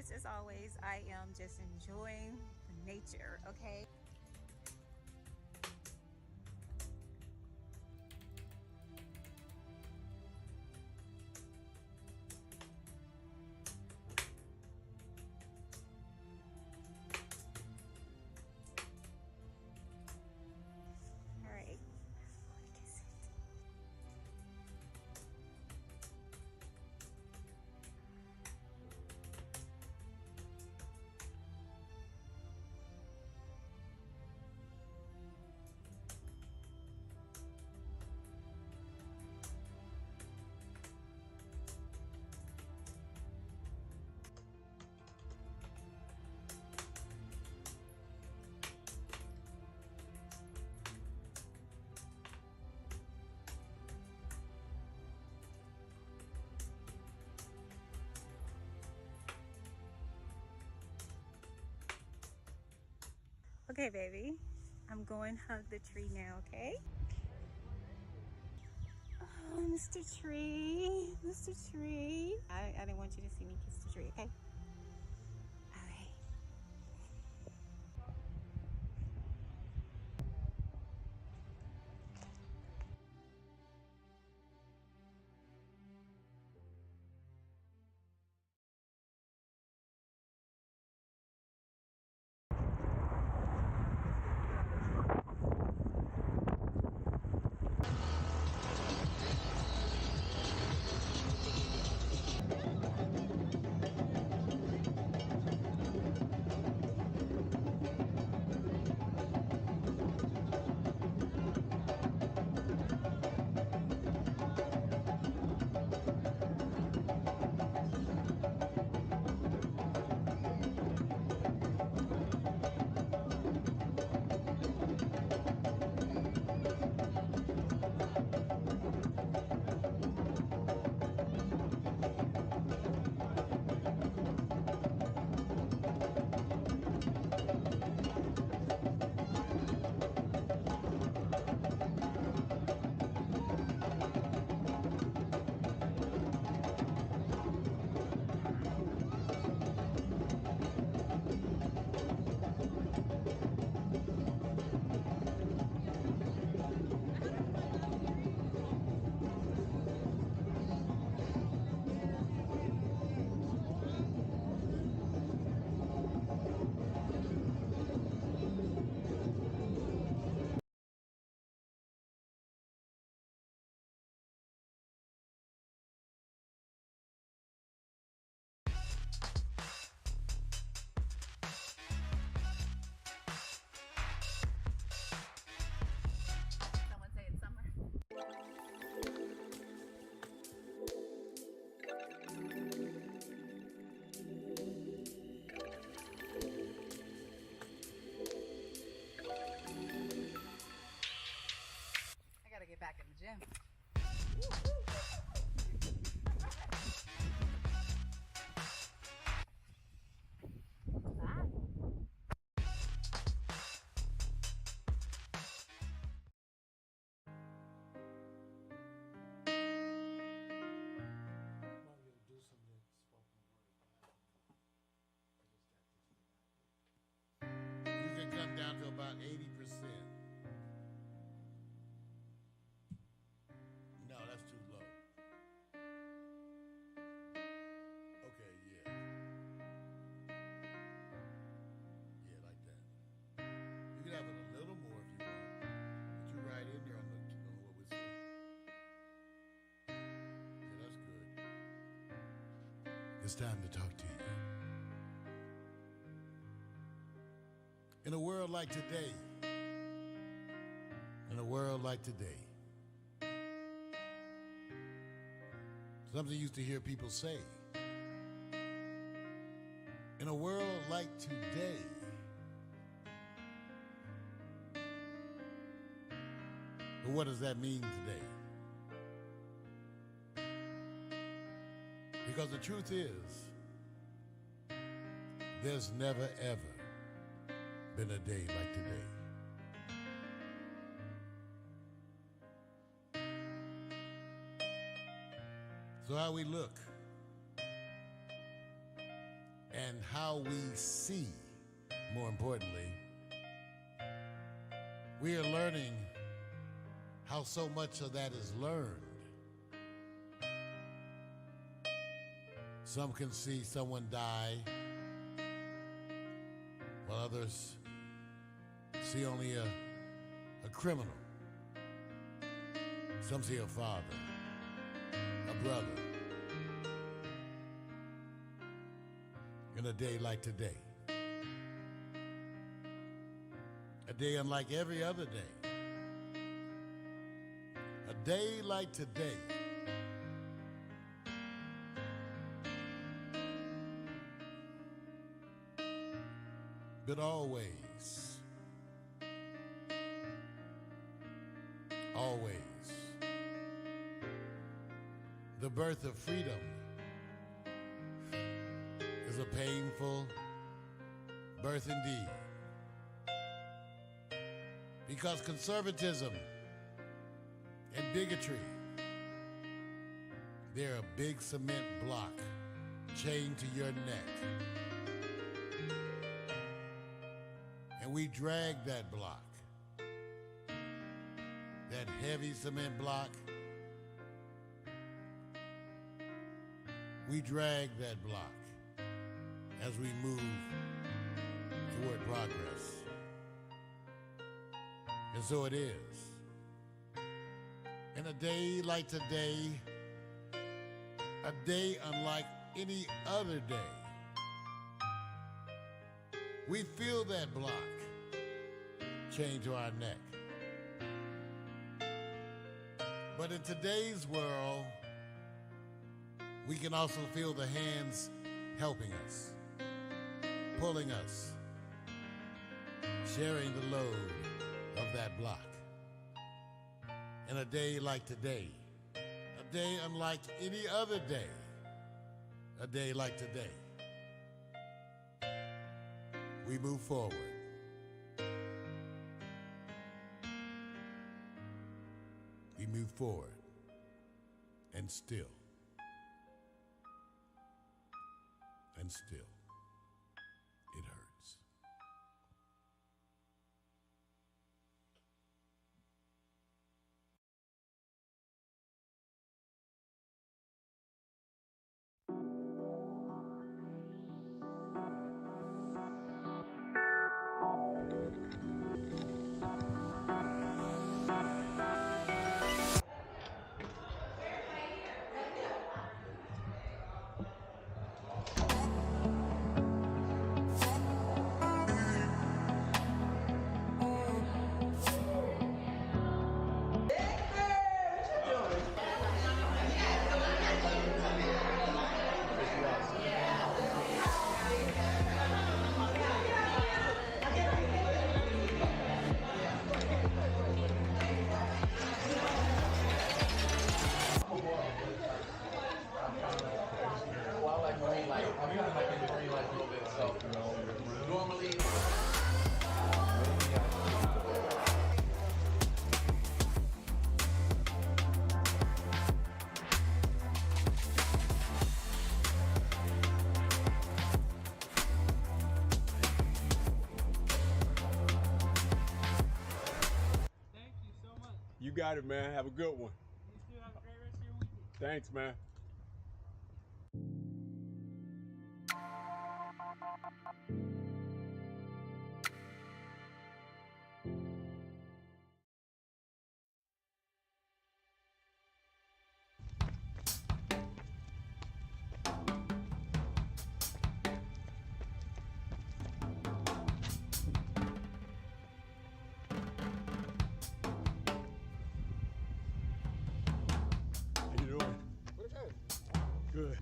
course, as always, I am just enjoying nature, okay? All right. Okay, baby, I'm going to hug the tree now, okay? Oh, Mr. Tree, Mr. Tree. I didn't want you to see me kiss the tree, okay? All right. Someone say it's summer. I gotta get back in the gym. You can come down to about 80%. No, that's too low. Okay, yeah. Yeah, like that. You can have it a little more if you want, but you're right in there on what we said. Yeah, that's good. It's time to talk to you. In a world like today, something you used to hear people say. In a world like today, but what does that mean today? Because the truth is, there's never ever been a day like today. So how we look and and how we see, more importantly. We are learning how so much of that is learned. Some can see someone die, while others see only a criminal. Some see a father, a brother. In a day like today, a day unlike every other day, a day like today, but always, the birth of freedom is a painful birth indeed. Because conservatism and bigotry, they're a big cement block chained to your neck. And we drag that block, that heavy cement block, we drag that block as we move toward progress. And so it is. In a day like today, a day unlike any other day, we feel that block chained to our neck. But in today's world, we can also feel the hands helping us, pulling us, sharing the load of that block. In a day like today, a day unlike any other day, a day like today, we move forward. We move forward, and still, it hurts. You got it, man. Have a good one. You too. Have a great rest of your weekend. Thanks, man. How you doing? Good.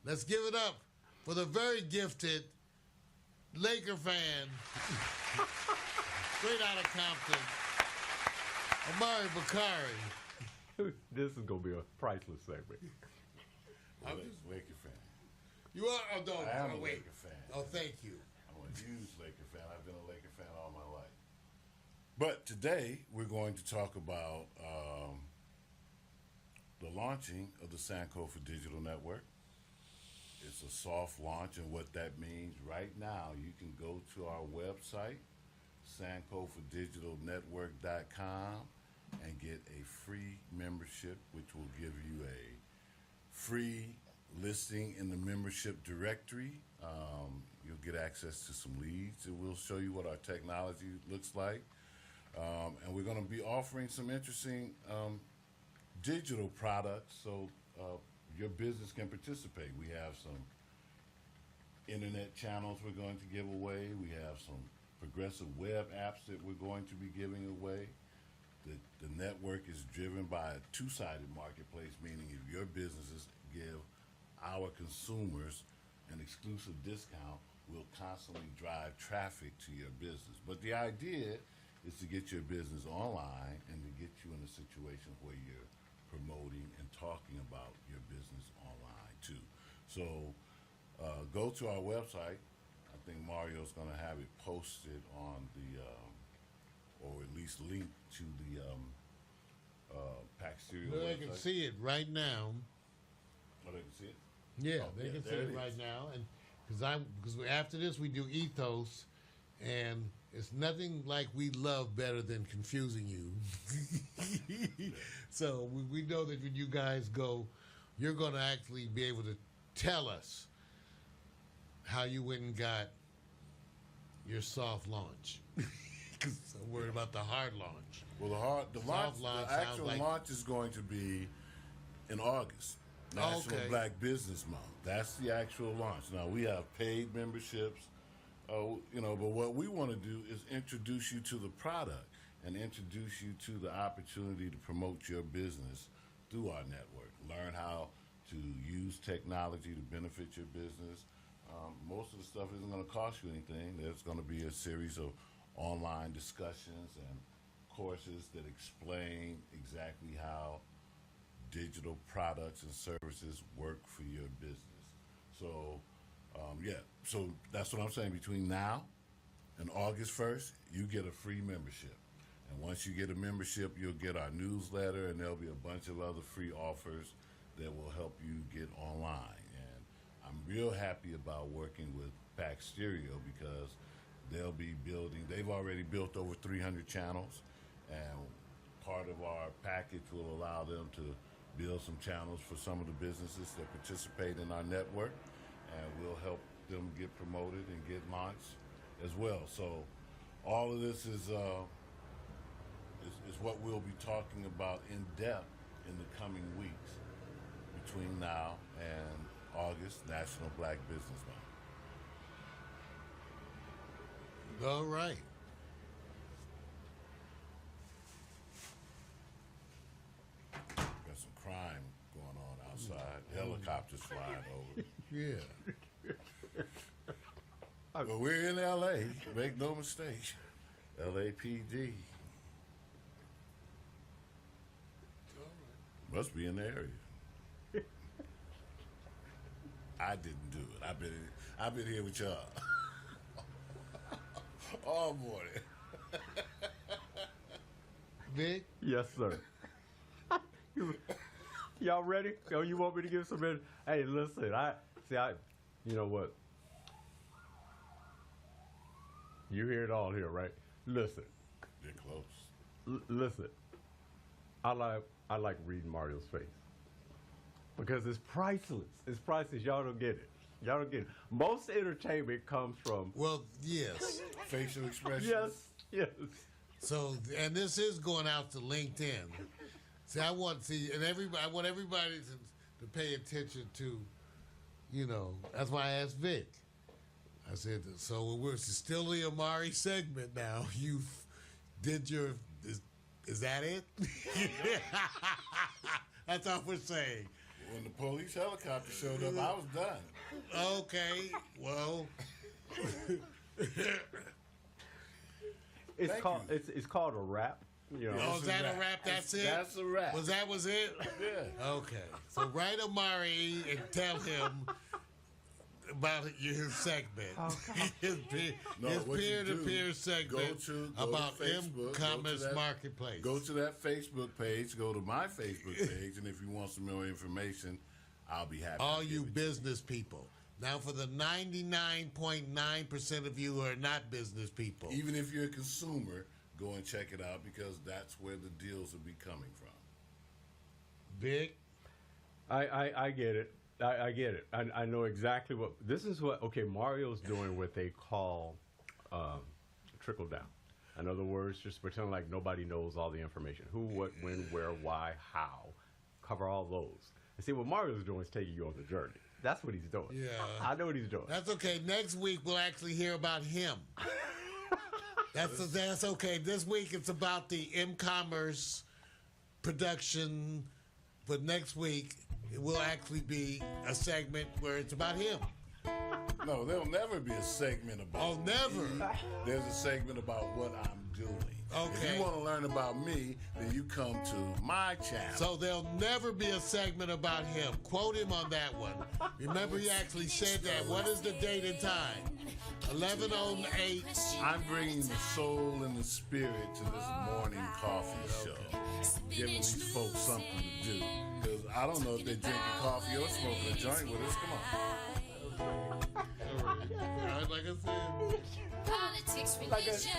Let's give it up for the very gifted Laker fan, straight out of Compton, Amari Bakari. This is gonna be a priceless segment. I'm just Laker fan. You are? Oh, no. I am a wait. Laker fan. Oh, thank you. I'm a huge Laker fan. I've been a Laker fan all my life. But today we're going to talk about the launching of the Sankofa Digital Network. It's a soft launch, and what that means right now, you can go to our website, sankofadigitalnetwork.com, and get a free membership, which will give you a free listing in the membership directory. You'll get access to some leads, and we'll show you what our technology looks like. And we're going to be offering some interesting digital products so your business can participate. We have some internet channels we're going to give away. We have some progressive web apps that we're going to be giving away. The network is driven by a two-sided marketplace, meaning if your businesses give our consumers an exclusive discount, we'll constantly drive traffic to your business. But the idea is to get your business online and to get you in a situation where you're promoting and talking about your business online too. So go to our website. I think Mario's going to have it posted on the, or at least linked to the Pax Stereo Well, they website. can see it right now. Oh, they can see it? Yeah, Oh, they yeah, can see there it it right is. now, and because after this we do ethos, and it's nothing like we love better than confusing you. So we know that when you guys go, you're going to actually be able to tell us how you went and got your soft launch. Because I'm worried about the hard launch. Well, the Soft launch the sounds actual like- launch is going to be in August, National Okay. Black Business Month. That's the actual launch. Now we have paid memberships, but what we want to do is introduce you to the product and introduce you to the opportunity to promote your business through our network. Learn how to use technology to benefit your business. Most of the stuff isn't going to cost you anything. There's going to be a series of online discussions and courses that explain exactly how digital products and services work for your business. So, so that's what I'm saying. Between now and August 1st, you get a free membership. And once you get a membership, you'll get our newsletter, and there'll be a bunch of other free offers that will help you get online. And I'm real happy about working with Pax Stereo because they've already built over 300 channels, and part of our package will allow them to build some channels for some of the businesses that participate in our network, and we'll help them get promoted and get launched as well. So all of this is what we'll be talking about in depth in the coming weeks between now and August, National Black Business Month. All right. Got some crime going on outside. Helicopters flying over. Yeah. Well, we're in L.A. Make no mistake. LAPD. Must be in the area. I didn't do it. I've been here with y'all all morning. Vic? Yes, sir. Y'all ready? Oh, you want me to give some? Hey, listen. You know what? You hear it all here, right? Listen. They're close. Listen. I like reading Mario's face because it's priceless. It's priceless. Y'all don't get it. Y'all don't get it. Most entertainment comes from Well, yes. Facial expression. yes. So, and this is going out to LinkedIn. See, I want everybody to pay attention to, that's why I asked Vic. I said, so we're still the Amari segment now. You did your, is that it? That's all we're saying. When the police helicopter showed up, I was done. Okay, well. It's Thank called you. it's called a wrap. You know, Oh, is that a wrap? That's it? That's a wrap. Was it? Yeah. Okay. So write Amari and tell him about his segment. his what you do, peer-to-peer segment go about to Facebook, e-commerce marketplace. Go to that Facebook page. Go to my Facebook page, and if you want some more information, I'll be happy. All to you give it business people. Now, for the 99.9% of you who are not business people, to you. Even if you're a consumer, go and check it out because that's where the deals will be coming from. Vic, I get it. I get it. I know exactly what this is. Okay, Mario's doing what they call trickle down. In other words, just pretend like nobody knows all the information: who, what, when, where, why, how. Cover all those. And see, what Mario's doing is taking you on the journey. That's what he's doing. Yeah. I know what he's doing. that's okay. Next week we'll actually hear about him. That's okay. This week it's about the m-commerce production, but next week it will actually be a segment where it's about him. No, there'll never be a segment about Oh, never. me. There's a segment about what I'm doing. If Okay. you want to learn about me, then you come to my channel. So there'll never be a segment about him. Quote him on that one. Remember, he actually said that. What is the date and time? 11:08. I'm bringing the soul and the spirit to this morning coffee show. Giving these folks something to do. Because I don't know if they're drinking coffee or smoking a joint with us. Come on. Like I said. Politics, Like religion,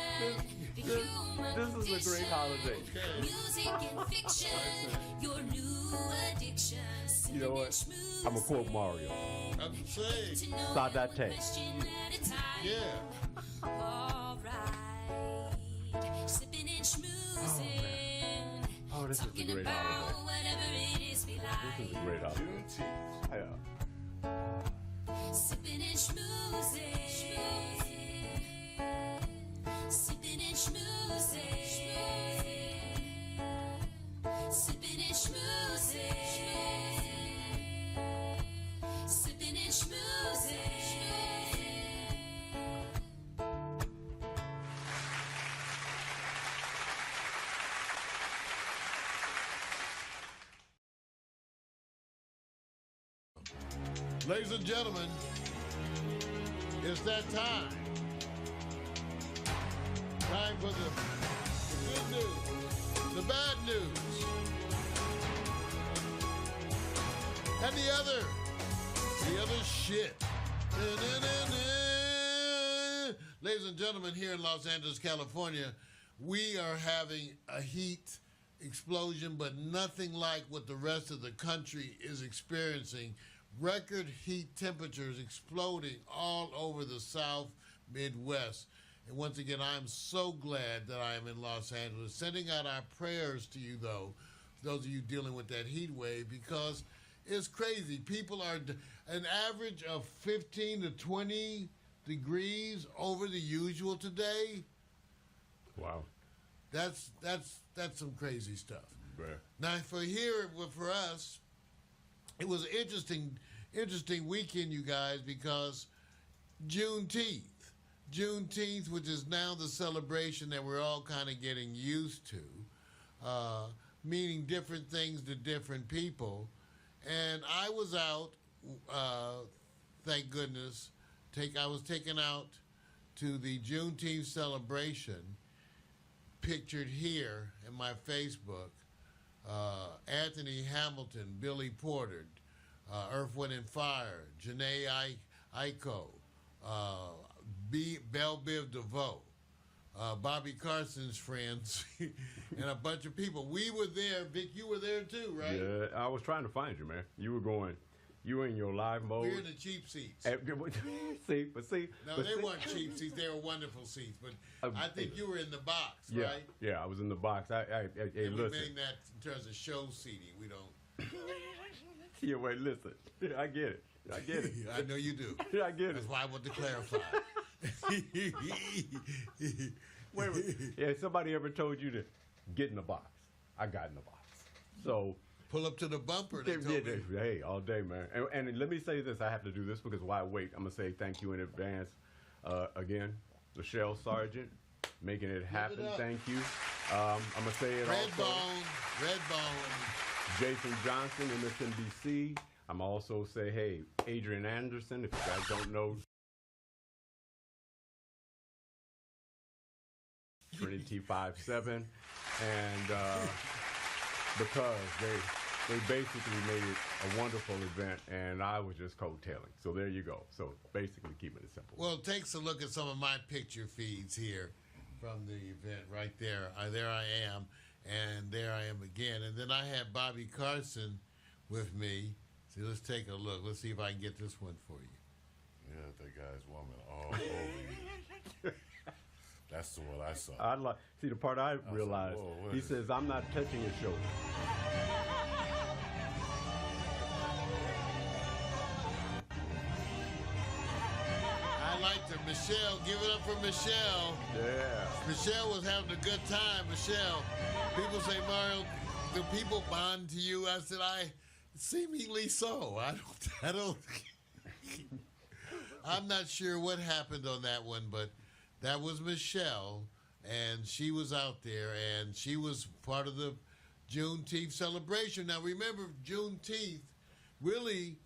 the this human is a great holiday. music and fiction, your new addiction. You know what? I'm gonna quote Mario. I'm saying. Start that tape. Yeah. All right. Sipping and schmoozing. Oh, this is a Talking great about holiday. whatever it is we This like. is a great holiday. Juneteenth. Yeah. Sipping and schmoozing. Sipping and schmoozing. Sipping and schmoozing. Sipping and schmoozing. Ladies and gentlemen, it's that time. Time for the good news, the bad news, and the other shit. Ladies and gentlemen, here in Los Angeles, California, we are having a heat explosion, but nothing like what the rest of the country is experiencing. Record heat temperatures exploding all over the South, Midwest. And once again, I'm so glad that I am in Los Angeles. Sending out our prayers to you, though, those of you dealing with that heat wave, because it's crazy. People are an average of 15 to 20 degrees over the usual today. Wow. That's some crazy stuff. Bruh. Now, for us, it was an interesting weekend, you guys, because Juneteenth, which is now the celebration that we're all kind of getting used to, meaning different things to different people. And I was out, thank goodness. I was taken out to the Juneteenth celebration, pictured here in my Facebook. Anthony Hamilton, Billy Porter, Earth, Wind and Fire, Janae Aiko, Belle Biv DeVoe, Bobby Carson's friends, and a bunch of people. We were there. Vic, you were there too, right? Yeah, I was trying to find you, man. You were in your live mode. We were in the cheap seats. See. No, but they see- weren't cheap seats. They were wonderful seats. But I think you were in the box, Yeah, right? yeah, I was in the box. Hey, And we listen. made that in terms of show seating. We don't. Yeah, wait, listen. I get it. I know you do. I get it. That's why I want to clarify. Wait. Yeah, somebody ever told you to get in the box? I got in the box. So, Pull up to the bumper. They told me. hey, all day, man. And let me say this. I have to do this because why wait? I'm going to say thank you in advance. Again, Michelle Sargent, making it happen. up. Thank you. I'm gonna say it also. Redbone. Jason Johnson, MSNBC. I'm also say, hey, Adrian Anderson. If you guys don't know, Trinity 5-7, and because they basically made it a wonderful event, and I was just coattailing. So there you go. So basically, keeping it simple. Well, takes a look at some of my picture feeds here from the event right there. There I am, and there I am again. And then I had Bobby Carson with me. See, let's take a look. Let's see if I can get this one for you. Yeah, that guy's woman all over you. That's the one I saw. See the part I like, realized. whoa, what He is says, "I'm not touching his shoulder." I liked her. Michelle, give it up for Michelle. Yeah. Michelle was having a good time. Michelle, people say, Mario, do people bond to you? I said, seemingly so. I don't. I'm not sure what happened on that one, but that was Michelle, and she was out there, and she was part of the Juneteenth celebration. Now, remember, Juneteenth really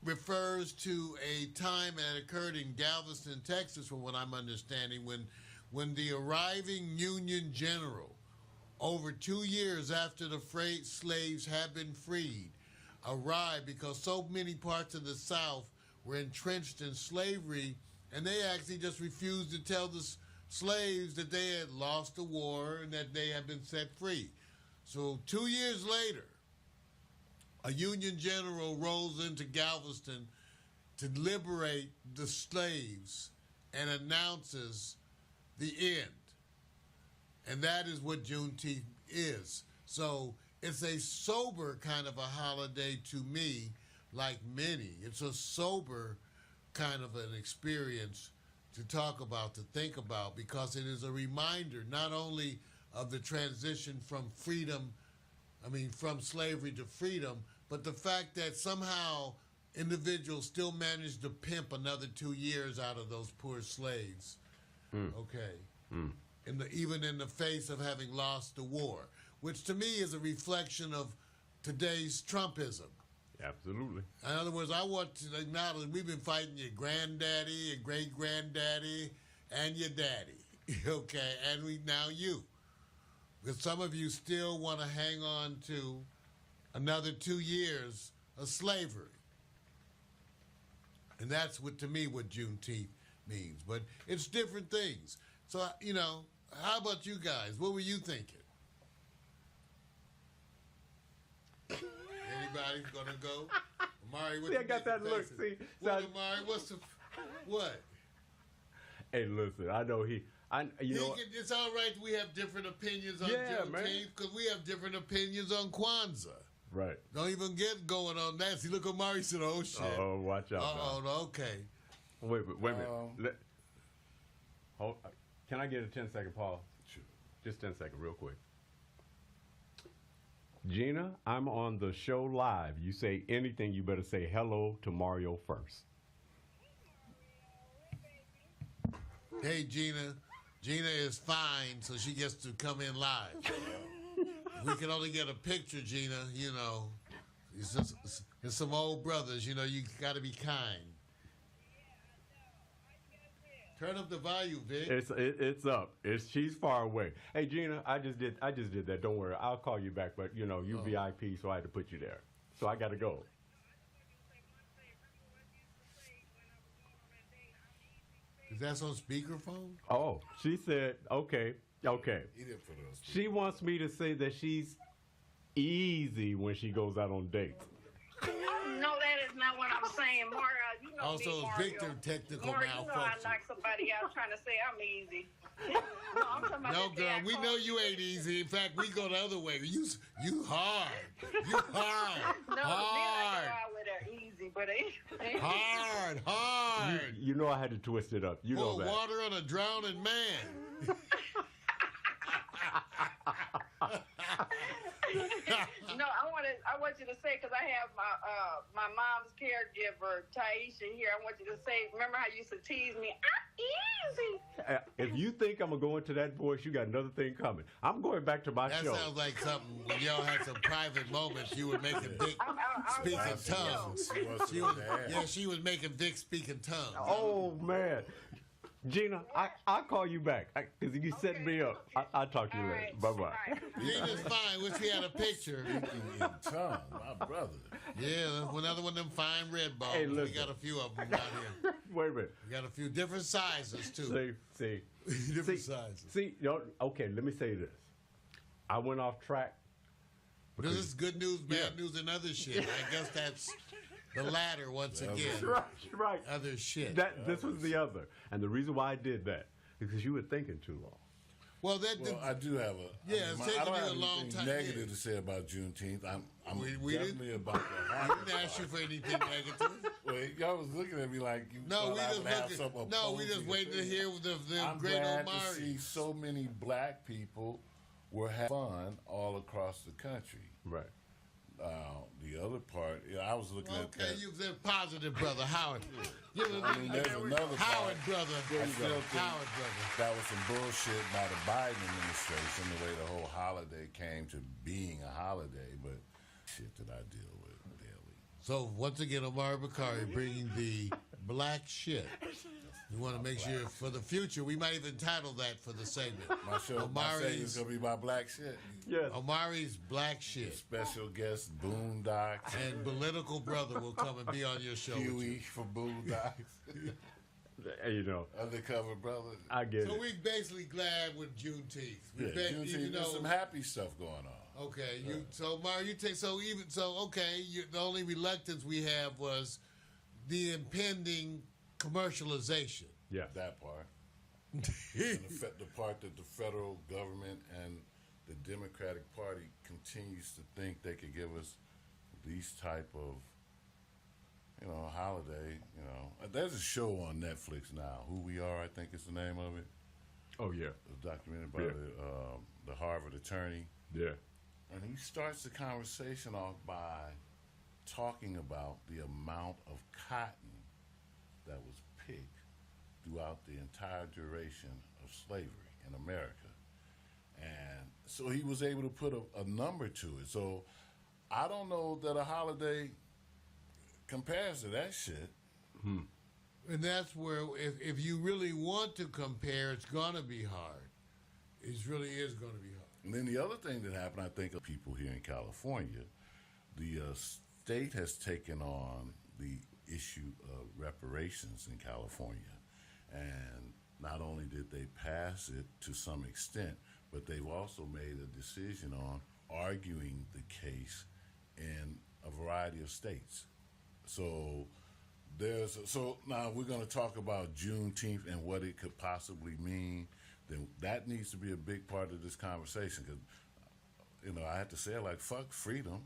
refers to a time that occurred in Galveston, Texas, from what I'm understanding, when the arriving Union general, over 2 years after the slaves had been freed, arrived because so many parts of the South were entrenched in slavery, and they actually just refused to tell the slaves that they had lost the war and that they had been set free. So 2 years later, a Union general rolls into Galveston to liberate the slaves and announces the end. And that is what Juneteenth is. So it's a sober kind of a holiday to me, like many. It's a sober kind of an experience to talk about, to think about, because it is a reminder not only of the transition from from slavery to freedom, but the fact that somehow individuals still managed to pimp another 2 years out of those poor slaves. Okay. Even in the face of having lost the war, which to me is a reflection of today's Trumpism. Absolutely. In other words, I want to acknowledge we've been fighting your granddaddy, your great-granddaddy, and your daddy, okay, and now you. Because some of you still want to hang on to another 2 years of slavery. And that's to me what Juneteenth means. But it's different things. So, how about you guys? What were you thinking? Anybody's going to go? Amari, what See, I got that look. See, what, Amari, what? Hey, listen, I know it's all right we have different opinions on Juneteenth, because we have different opinions on Kwanzaa. Right. Don't even get going on that. See, look, Amari said, oh, shit. Oh, watch out. Okay. Wait a minute. Can I get a 10-second pause? Sure. Just 10 seconds, real quick. Gina, I'm on the show live. You say anything, you better say hello to Mario first. Hey, Gina. Gina is fine, so she gets to come in live. We can only get a picture, Gina, It's some old brothers, you got to be kind. Turn up the volume, Vic. It's up. She's far away. Hey, Gina, I just did that. Don't worry. I'll call you back, but you VIP, so I had to put you there. So I got to go. Is that on speakerphone? Oh, she said, okay. He didn't put it on speaker. She wants me to say that she's easy when she goes out on dates. No, that is not what I'm saying, Mario. Also, me, Mario. Victor, technical Mario, malfunction. I knock somebody out trying to say I'm easy. No, I'm talking about No, that girl, day I we called know you ain't easy. In fact, we go the other way. You hard. You hard. No, hard. the men I go out with are easy, but they Hard. You know I had to twist it up. You know Pour that. water on a drowning man. No, I want you to say, because I have my mom's caregiver, Taisha, here. I want you to say, remember how you used to tease me? I'm easy. If you think I'm going to go into that voice, you got another thing coming. I'm going back to my That show. sounds like something when y'all had some private moments. You were making Vic speak in tongues. She was making Vic speak in tongues. Oh, man. Gina, I'll call you back because you set me up. I'll talk to you later. Right. Bye-bye. Right. Gina's fine. Wish we had a picture. In tongue, my brother. Yeah, another one of them fine red balls. Hey, We listen. got a few of them down here. Wait a minute. We got a few different sizes, too. See. Different sizes. See, okay, let me say this. I went off track. This is good news, bad news, and other shit. I guess that's the latter once again. Right. Other shit. This was the other. And the reason why I did that is because you were thinking too long. Well, I do have it's I taken don't you have a long anything time. negative to say about Juneteenth. I'm We definitely about the I happy didn't ask you part. for anything negative. Well, y'all was looking at me like you No, thought we I just would have looking. some No, we just opposing waiting to opinion. hear the I'm great glad to Omari. see so many black people were having fun all across the country. Right. The other part, I was looking at Okay, that. you said positive, brother Howard. I mean, there's another Howard, part. brother. I still think Howard, brother. that was some bullshit by the Biden administration, the way the whole holiday came to being a holiday, but shit that I deal with daily. So once again, Omari Bakari bringing the black shit. We want to make sure for the future, we might even title that for the segment. My segment's going to be my black shit. Yes. Omari's black shit. Special guest Boondocks. And political brother will come and be on your show. with you. Huey for Boondocks. You know, Undercover brother. I get So it. we basically glad with Juneteenth. We Yeah, bet- even there's though- some happy stuff going on. Okay, so Omari, you take the only reluctance we have was the impending commercialization. Yeah. That part. And the part that the federal government and the Democratic Party continues to think they could give us these type of, holiday, There's a show on Netflix now, Who We Are, I think is the name of it. Oh, yeah. A documentary about the Harvard attorney. Yeah. And he starts the conversation off by talking about the amount of cotton that was picked throughout the entire duration of slavery in America. And so he was able to put a number to it. So I don't know that a holiday compares to that shit. And that's where, if you really want to compare, it's going to be hard. It really is going to be hard. And then the other thing that happened, I think, of people here in California, the state has taken on the issue of reparations in California. And not only did they pass it to some extent, but they've also made a decision on arguing the case in a variety of states. So now we're going to talk about Juneteenth and what it could possibly mean. Then that needs to be a big part of this conversation because, I have to say it like, fuck freedom.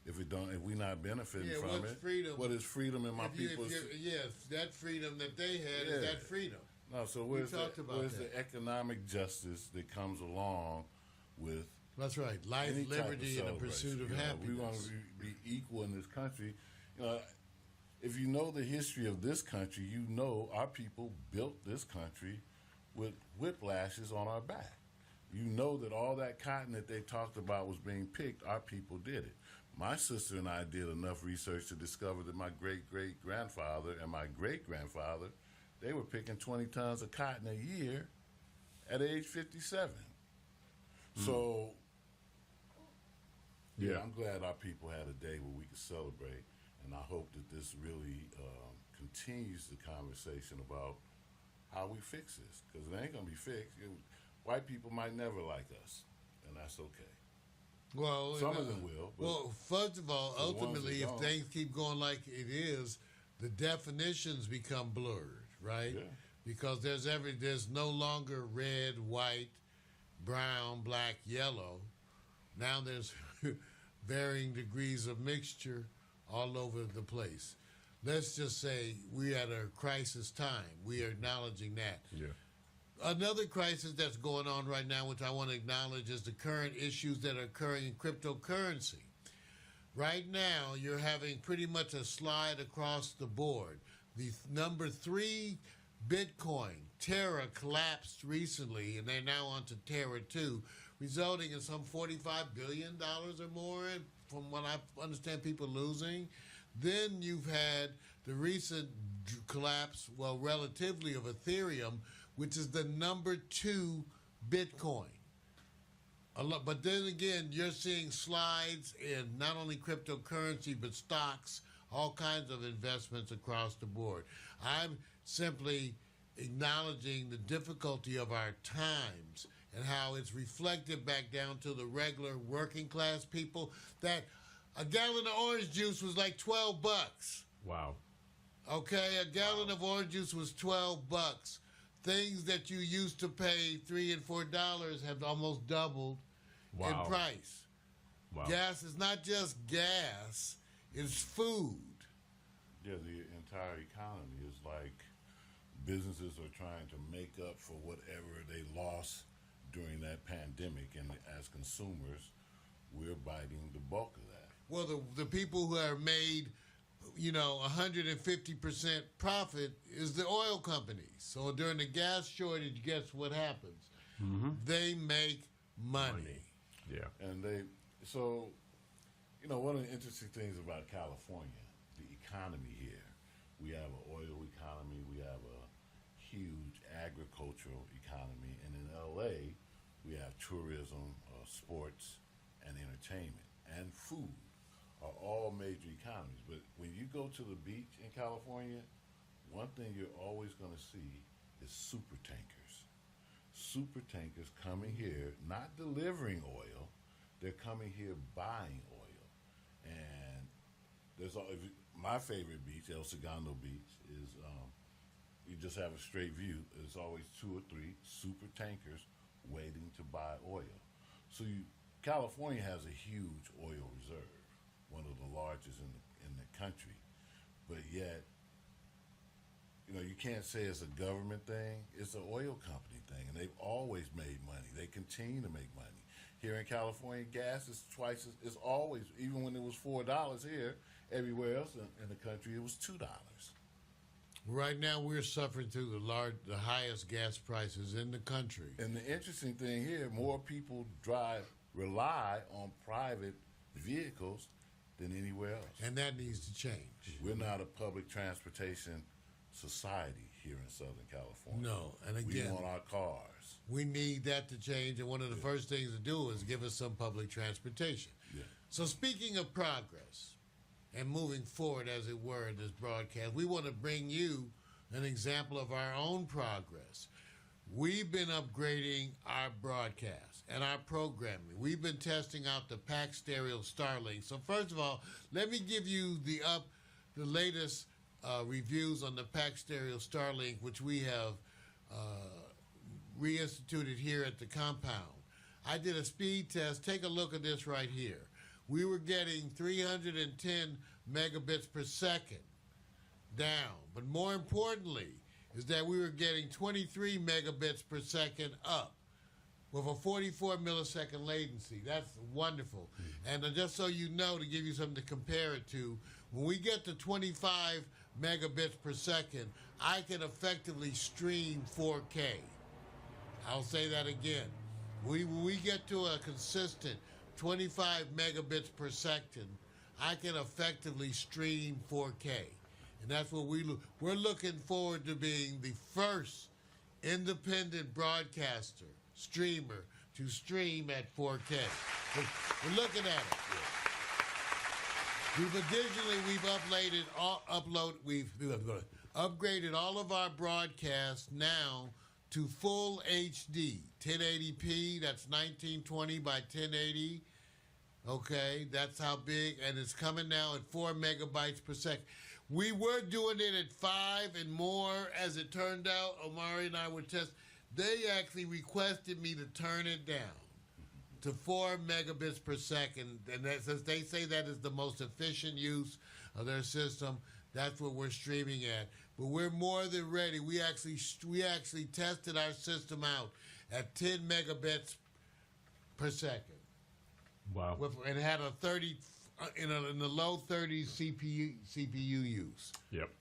If we not benefiting from what's it, freedom? what is freedom in my people's? Yes, that freedom that they had is that freedom. No, so where's talked about the that. economic justice that comes along with That's right. Life, any type of liberty, and the pursuit of celebration? happiness. We want to be equal in this country. If you know the history of this country, you know our people built this country with whiplashes on our back. You know that all that cotton that they talked about was being picked, our people did it. My sister and I did enough research to discover that my great-great-grandfather and my great-grandfather, they were picking 20 tons of cotton a year at age 57. So, I'm glad our people had a day where we could celebrate, and I hope that this really continues the conversation about how we fix this, because it ain't going to be fixed. White people might never like us, and that's okay. Well, Some of them will. But Well, first of all, the ones ultimately, that if don't. things keep going like it is, the definitions become blurred, right? Yeah. Because there's no longer red, white, brown, black, yellow. Now there's varying degrees of mixture all over the place. Let's just say we're at a crisis time. We are acknowledging that. Yeah. Another crisis that's going on right now, which I want to acknowledge, is the current issues that are occurring in cryptocurrency. Right now, you're having pretty much a slide across the board. The number 3 Bitcoin, Terra, collapsed recently, and they're now on to Terra 2, resulting in some $45 billion or more, from what I understand, people losing. Then you've had the recent collapse, well, relatively, of Ethereum, which is the number 2 Bitcoin. But then again, you're seeing slides in not only cryptocurrency, but stocks, all kinds of investments across the board. I'm simply acknowledging the difficulty of our times and how it's reflected back down to the regular working class people, that a gallon of orange juice was like $12. Wow. Okay, a gallon of orange juice was $12. Things that you used to pay $3 and $4 have almost doubled in price. Wow. Gas is not just gas, it's food. Yeah, the entire economy is like businesses are trying to make up for whatever they lost during that pandemic, and as consumers, we're biting the bulk of that. Well, the people who are made, 150% profit is the oil companies. So during the gas shortage, guess what happens? Mm-hmm. They make money. Yeah. And one of the interesting things about California, the economy here, we have an oil economy, we have a huge agricultural economy, and in LA, we have tourism, sports, and entertainment, and food are all major economies. But when you go to the beach in California, one thing you're always going to see is super tankers. Super tankers coming here, not delivering oil, they're coming here buying oil. And my favorite beach, El Segundo Beach, is you just have a straight view. There's always 2 or 3 super tankers waiting to buy oil. So California has a huge oil reserve, one of the largest in the country, but yet, you can't say it's a government thing. It's an oil company thing, and they've always made money. They continue to make money. Here in California, gas is twice it's always, even when it was $4 here, everywhere else in the country, it was $2. Right now, we're suffering through the highest gas prices in the country. And the interesting thing here, more people rely on private vehicles than anywhere else. And that needs to change. We're not a public transportation society here in Southern California. No, and again, we want our cars. We need that to change, and one of the first things to do is give us some public transportation. Yeah. So speaking of progress and moving forward, as it were, in this broadcast, we want to bring you an example of our own progress. We've been upgrading our broadcast and our programming. We've been testing out the Pax Stereo Starlink. So first of all, let me give you the latest reviews on the Pax Stereo Starlink, which we have reinstituted here at the compound. I did a speed test. Take a look at this right here. We were getting 310 megabits per second down, but more importantly is that we were getting 23 megabits per second up with a 44 millisecond latency. That's wonderful. And just so you know, to give you something to compare it to, when we get to 25 megabits per second, I can effectively stream 4K. I'll say that again. When we get to a consistent 25 megabits per second, I can effectively stream 4K. And that's what we're looking forward to being the first independent broadcaster, streamer, to stream at 4K. We're looking at it. We've upgraded all of our broadcasts now to full HD, 1080p. That's 1920 by 1080. Okay, that's how big, and it's coming now at 4 megabytes per second. We were doing it at 5 and more, as it turned out. Omari and I were testing. They actually requested me to turn it down to 4 megabits per second, and since they say that is the most efficient use of their system, That's what we're streaming at. But we're more than ready. We actually tested our system out at 10 megabits per second. Wow. And had a 30 in the low 30s CPU use. Yep.